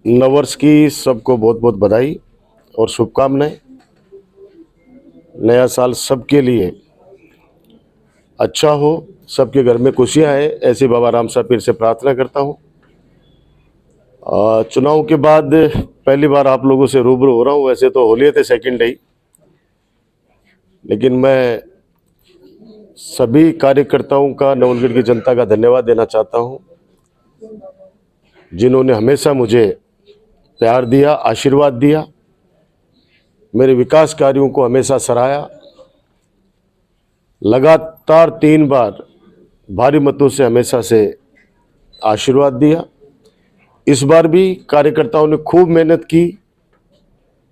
नववर्ष की सबको बहुत बहुत बधाई और शुभकामनाएं। नया साल सबके लिए अच्छा हो, सबके घर में खुशियां आए, ऐसी बाबा रामसा पीर से प्रार्थना करता हूं। चुनाव के बाद पहली बार आप लोगों से रूबरू हो रहा हूं। वैसे तो होली थे सेकंड डे, लेकिन मैं सभी कार्यकर्ताओं का, नवलगढ़ की जनता का धन्यवाद देना चाहता हूं, जिन्होंने हमेशा मुझे प्यार दिया, आशीर्वाद दिया, मेरे विकास कार्यों को हमेशा सराहा। लगातार 3 बार भारी मतों से हमेशा से आशीर्वाद दिया। इस बार भी कार्यकर्ताओं ने खूब मेहनत की।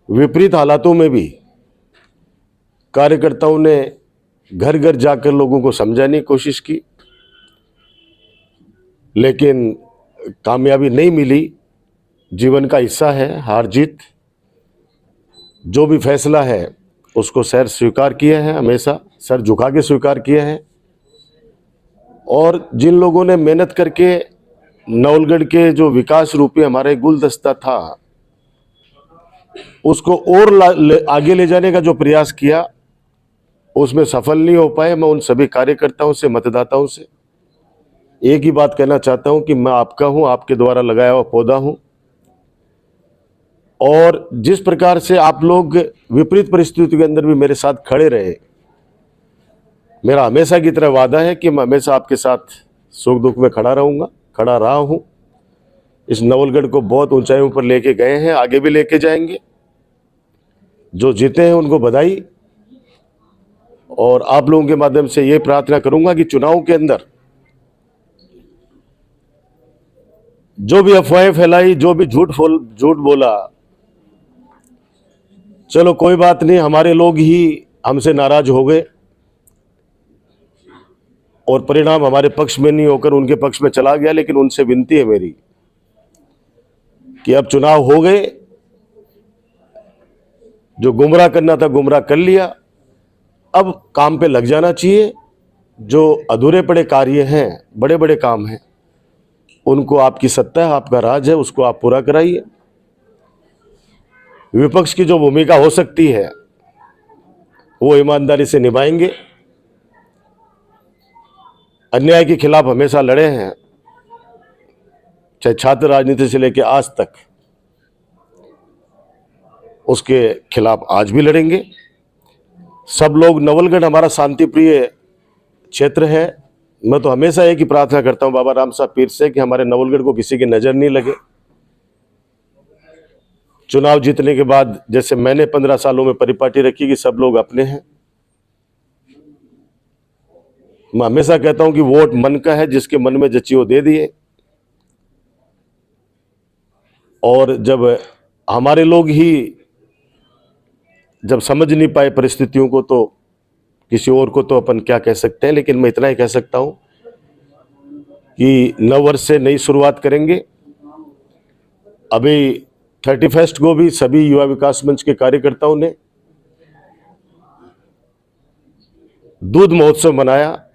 विपरीत हालातों में भी कार्यकर्ताओं ने घर घर जाकर लोगों को समझाने की कोशिश की, लेकिन कामयाबी नहीं मिली। जीवन का हिस्सा है हार जीत। जो भी फैसला है उसको सर स्वीकार किया है, हमेशा सर झुका के स्वीकार किया है। और जिन लोगों ने मेहनत करके नवलगढ़ के जो विकास रूपी हमारे गुलदस्ता था उसको और आगे ले जाने का जो प्रयास किया, उसमें सफल नहीं हो पाए। मैं उन सभी कार्यकर्ताओं से, मतदाताओं से एक ही बात कहना चाहता हूं कि मैं आपका हूं, आपके द्वारा लगाया हुआ पौधा हूं। और जिस प्रकार से आप लोग विपरीत परिस्थितियों के अंदर भी मेरे साथ खड़े रहे, मेरा हमेशा की तरह वादा है कि मैं हमेशा आपके साथ सुख दुख में खड़ा रहूंगा, खड़ा रहा हूं। इस नवलगढ़ को बहुत ऊंचाइयों पर लेके गए हैं, आगे भी लेके जाएंगे। जो जीते हैं उनको बधाई। और आप लोगों के माध्यम से ये प्रार्थना करूंगा कि चुनाव के अंदर जो भी अफवाहें फैलाई, जो भी झूठ बोला, चलो कोई बात नहीं, हमारे लोग ही हमसे नाराज हो गए और परिणाम हमारे पक्ष में नहीं होकर उनके पक्ष में चला गया। लेकिन उनसे विनती है मेरी कि अब चुनाव हो गए, जो गुमराह करना था गुमराह कर लिया, अब काम पे लग जाना चाहिए। जो अधूरे पड़े कार्य हैं, बड़े बड़े काम हैं, उनको आपकी सत्ता है, आपका राज है, उसको आप पूरा कराइए। विपक्ष की जो भूमिका हो सकती है वो ईमानदारी से निभाएंगे। अन्याय के खिलाफ हमेशा लड़े हैं, चाहे छात्र राजनीति से लेकर आज तक, उसके खिलाफ आज भी लड़ेंगे। सब लोग, नवलगढ़ हमारा शांति प्रिय क्षेत्र है। मैं तो हमेशा एक ही प्रार्थना करता हूं बाबा रामसा पीर से कि हमारे नवलगढ़ को किसी की नजर नहीं लगे। चुनाव जीतने के बाद जैसे मैंने 15 सालों में परिपाटी रखी कि सब लोग अपने हैं, मैं हमेशा कहता हूं कि वोट मन का है, जिसके मन में जची वो दे दिए। और जब हमारे लोग ही जब समझ नहीं पाए परिस्थितियों को, तो किसी और को तो अपन क्या कह सकते हैं। लेकिन मैं इतना ही कह सकता हूं कि नव वर्ष से नई शुरुआत करेंगे। अभी 31 को भी सभी युवा विकास मंच के कार्यकर्ताओं ने दूध महोत्सव मनाया,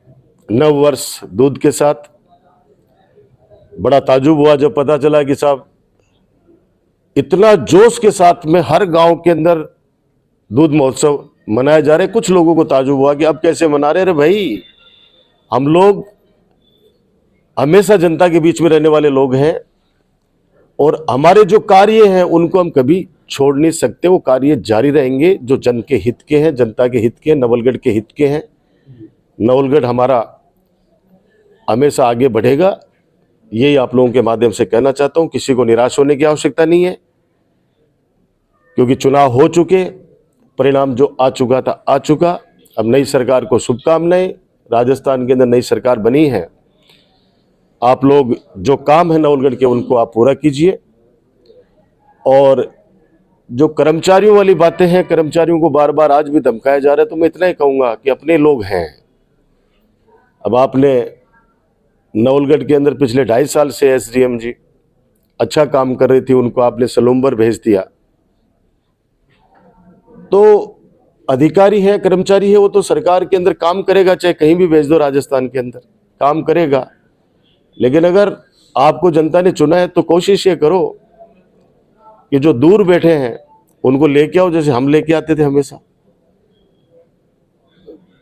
नव वर्ष दूध के साथ। बड़ा ताजुब हुआ जब पता चला कि साहब इतना जोश के साथ में हर गांव के अंदर दूध महोत्सव मनाया जा रहा है। कुछ लोगों को ताजुब हुआ कि अब कैसे मना रहे। अरे भाई, हम लोग हमेशा जनता के बीच में रहने वाले लोग हैं और हमारे जो कार्य हैं उनको हम कभी छोड़ नहीं सकते। वो कार्य जारी रहेंगे जो जन के हित के हैं, जनता के हित के हैं, नवलगढ़ के हित के हैं। नवलगढ़ हमारा हमेशा आगे बढ़ेगा, यही आप लोगों के माध्यम से कहना चाहता हूं। किसी को निराश होने की आवश्यकता नहीं है, क्योंकि चुनाव हो चुके, परिणाम जो आ चुका था आ चुका। अब नई सरकार को शुभकामनाएं। राजस्थान के अंदर नई सरकार बनी है। आप लोग जो काम है नवलगढ़ के, उनको आप पूरा कीजिए। और जो कर्मचारियों वाली बातें हैं, कर्मचारियों को बार बार आज भी धमकाया जा रहा है, तो मैं इतना ही कहूंगा कि अपने लोग हैं। अब आपने नवलगढ़ के अंदर पिछले 2.5 साल से एसडीएम जी अच्छा काम कर रही थी, उनको आपने सलूम्बर भेज दिया। तो अधिकारी है, कर्मचारी है, वो तो सरकार के अंदर काम करेगा, चाहे कहीं भी भेज दो, राजस्थान के अंदर काम करेगा। लेकिन अगर आपको जनता ने चुना है तो कोशिश ये करो कि जो दूर बैठे हैं उनको लेके आओ, जैसे हम लेके आते थे हमेशा।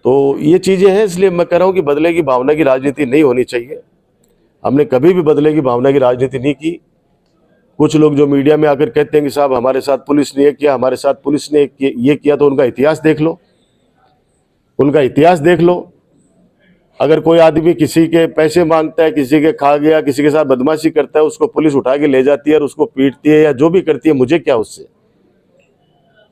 तो ये चीजें हैं, इसलिए मैं कह रहा हूं कि बदले की भावना की राजनीति नहीं होनी चाहिए। हमने कभी भी बदले की भावना की राजनीति नहीं की। कुछ लोग जो मीडिया में आकर कहते हैं कि साहब हमारे साथ पुलिस ने ये किया, हमारे साथ पुलिस ने ये किया, तो उनका इतिहास देख लो, उनका इतिहास देख लो। अगर कोई आदमी किसी के पैसे मांगता है, किसी के खा गया, किसी के साथ बदमाशी करता है, उसको पुलिस उठा के ले जाती है और उसको पीटती है या जो भी करती है, मुझे क्या उससे।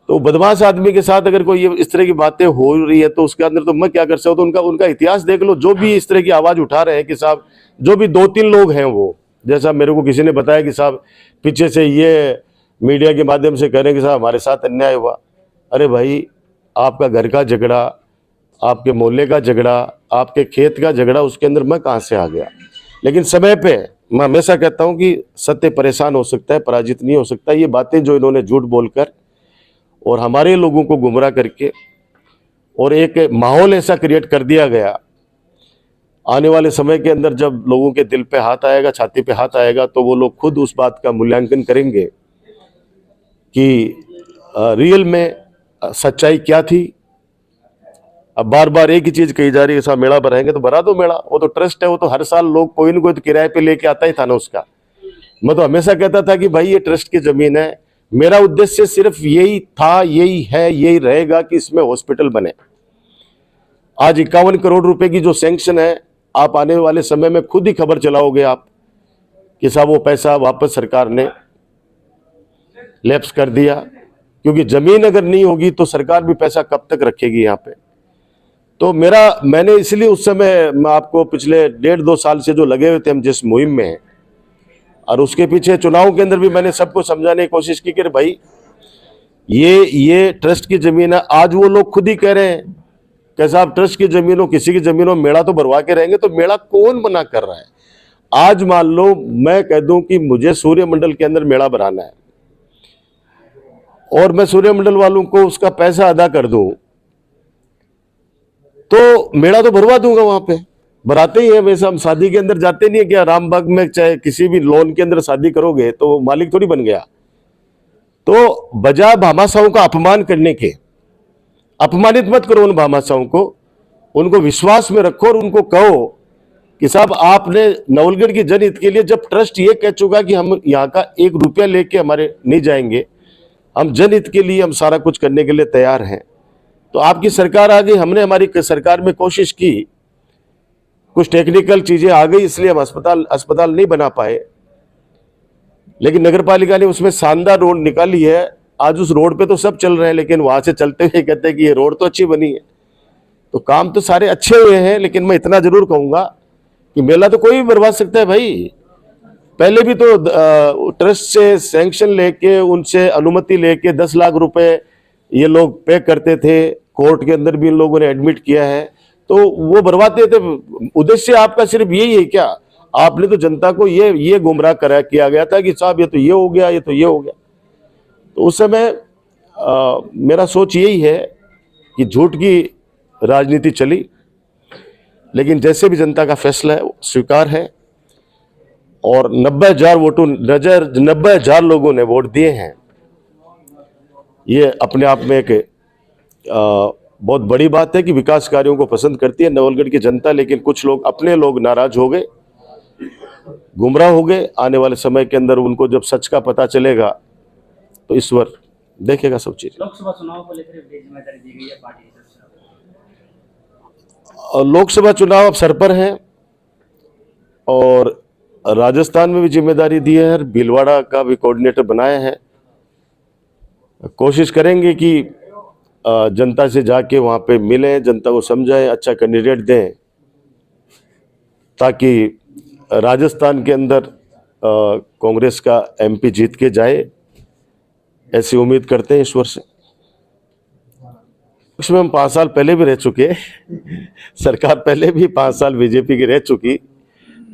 तो बदमाश आदमी के साथ अगर कोई इस तरह की बातें हो रही है तो उसके अंदर तो मैं क्या कर सकता हूँ। तो उनका इतिहास देख लो। जो भी इस तरह की आवाज उठा रहे हैं कि साहब, जो भी 2-3 लोग हैं, वो जैसा मेरे को किसी ने बताया कि साहब पीछे से ये मीडिया के माध्यम से कह रहे हैं कि साहब हमारे साथ अन्याय हुआ। अरे भाई, आपका घर का झगड़ा, आपके मोहल्ले का झगड़ा, आपके खेत का झगड़ा, उसके अंदर मैं कहाँ से आ गया। लेकिन समय पे मैं हमेशा कहता हूँ कि सत्य परेशान हो सकता है, पराजित नहीं हो सकता। ये बातें जो इन्होंने झूठ बोलकर और हमारे लोगों को गुमराह करके और एक माहौल ऐसा क्रिएट कर दिया गया, आने वाले समय के अंदर जब लोगों के दिल पे हाथ आएगा, छाती पे हाथ आएगा, तो वो लोग खुद उस बात का मूल्यांकन करेंगे कि रियल में सच्चाई क्या थी। अब बार बार एक ही चीज कही जा रही है, साहब मेला भराएंगे, तो भरा दो मेला। वो तो ट्रस्ट है, वो तो हर साल लोग कोई ना कोई तो किराए पे लेके आता ही था ना उसका। मैं तो हमेशा कहता था कि भाई ये ट्रस्ट की जमीन है, मेरा उद्देश्य सिर्फ यही था, यही है, यही रहेगा कि इसमें हॉस्पिटल बने। आज 51 करोड़ रुपए की जो सैंक्शन है, आप आने वाले समय में खुद ही खबर चलाओगे आप कि साहब वो पैसा वापस सरकार ने लैप्स कर दिया। क्योंकि जमीन अगर नहीं होगी तो सरकार भी पैसा कब तक रखेगी यहाँ पे। तो मैंने इसलिए उस समय, मैं आपको पिछले 1.5-2 साल से जो लगे हुए थे हम जिस मुहिम में, और उसके पीछे चुनाव के अंदर भी मैंने सबको समझाने की कोशिश की कि भाई ये ट्रस्ट की जमीन है। आज वो लोग खुद ही कह रहे हैं कि साहब ट्रस्ट की जमीनों, किसी की जमीनों मेला तो भरवा के रहेंगे। तो मेला कौन मना कर रहा है? आज मान लो मैं कह दूं कि मुझे सूर्यमंडल के अंदर मेला बनाना है और मैं सूर्यमंडल वालों को उसका पैसा अदा कर दूं, तो मेला तो भरवा दूंगा। वहां पे भराते ही है वैसे। हम शादी के अंदर जाते नहीं है क्या? रामबाग में चाहे किसी भी लोन के अंदर शादी करोगे तो मालिक थोड़ी बन गया। तो बजाय भामाशाहों का अपमान करने के, अपमानित मत करो उन भामाशाहों को, उनको विश्वास में रखो और उनको कहो कि साहब आपने नवलगढ़ की जनहित के लिए, जब ट्रस्ट ये कह चुका कि हम यहाँ का 1 रुपया लेके हमारे नहीं जाएंगे, हम जनहित के लिए हम सारा कुछ करने के लिए तैयार हैं। तो आपकी सरकार आ गई, हमने हमारी सरकार में कोशिश की, कुछ टेक्निकल चीजें आ गई इसलिए हम अस्पताल नहीं बना पाए, लेकिन नगर पालिका ने उसमें शानदार रोड निकाली है। आज उस रोड पे तो सब चल रहे हैं, लेकिन वहां से चलते हुए कहते हैं कि ये रोड तो अच्छी बनी है। तो काम तो सारे अच्छे हुए हैं, लेकिन मैं इतना जरूर कहूंगा कि मेला तो कोई भी भरवा सकता है भाई। पहले भी तो ट्रस्ट से सैंक्शन लेके, उनसे अनुमति लेके 10 लाख रुपए ये लोग पे करते थे। कोर्ट के अंदर भी इन लोगों ने एडमिट किया है, तो वो भरवाते थे। उद्देश्य आपका सिर्फ यही है क्या? आपने तो जनता को ये गुमराह किया गया था कि साहब ये तो ये हो गया, ये तो ये हो गया। तो उस समय मेरा सोच यही है कि झूठ की राजनीति चली, लेकिन जैसे भी जनता का फैसला है स्वीकार है। और 90,000 लोगों ने वोट दिए हैं। ये अपने आप में एक बहुत बड़ी बात है कि विकास कार्यों को पसंद करती है नवलगढ़ की जनता। लेकिन कुछ लोग, अपने लोग नाराज हो गए, गुमराह हो गए। आने वाले समय के अंदर उनको जब सच का पता चलेगा तो ईश्वर देखेगा सब चीज। लोकसभा चुनाव को लेकर जिम्मेदारी दी गई है पार्टी की तरफ से। लोकसभा चुनाव अब सर पर है और राजस्थान में भी जिम्मेदारी दी है। भीलवाड़ा का भी कोऑर्डिनेटर बनाया है। कोशिश करेंगे कि जनता से जाके वहां पे मिलें, जनता को समझाएं, अच्छा कैंडिडेट दें, ताकि राजस्थान के अंदर कांग्रेस का एमपी जीत के जाए, ऐसी उम्मीद करते हैं ईश्वर से। उसमें हम 5 साल पहले भी रह चुके सरकार पहले भी 5 साल बीजेपी की रह चुकी।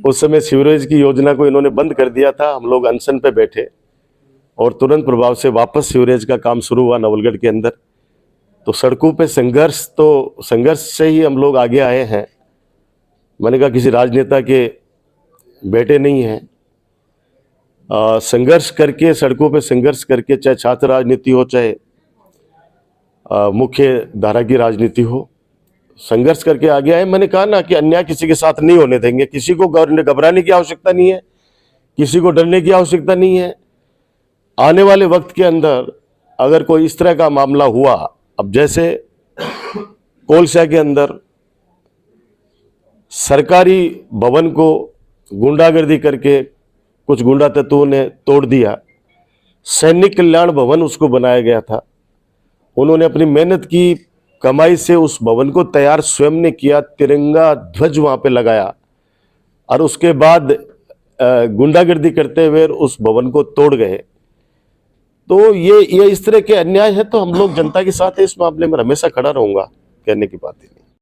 उस समय सीवरेज की योजना को इन्होंने बंद कर दिया था। हम लोग अनशन पे बैठे और तुरंत प्रभाव से वापस सीवरेज का काम शुरू हुआ नवलगढ़ के अंदर। तो सड़कों पे संघर्ष से ही हम लोग आगे आए हैं। मैंने कहा किसी राजनेता के बेटे नहीं हैं, संघर्ष करके, सड़कों पे संघर्ष करके, चाहे छात्र राजनीति हो, चाहे मुख्य धारा की राजनीति हो, संघर्ष करके आगे आए। मैंने कहा ना कि अन्याय किसी के साथ नहीं होने देंगे, किसी को घबराने की आवश्यकता नहीं है, किसी को डरने की आवश्यकता नहीं है। आने वाले वक्त के अंदर अगर कोई इस तरह का मामला हुआ, अब जैसे कोलसा के अंदर सरकारी भवन को गुंडागर्दी करके कुछ गुंडा तत्वों ने तोड़ दिया, सैनिक कल्याण भवन उसको बनाया गया था, उन्होंने अपनी मेहनत की कमाई से उस भवन को तैयार स्वयं ने किया, तिरंगा ध्वज वहां पे लगाया, और उसके बाद गुंडागर्दी करते हुए उस भवन को तोड़ गए। तो ये इस तरह के अन्याय है, तो हम लोग जनता के साथ इस मामले में हमेशा खड़ा रहूंगा, कहने की बात है।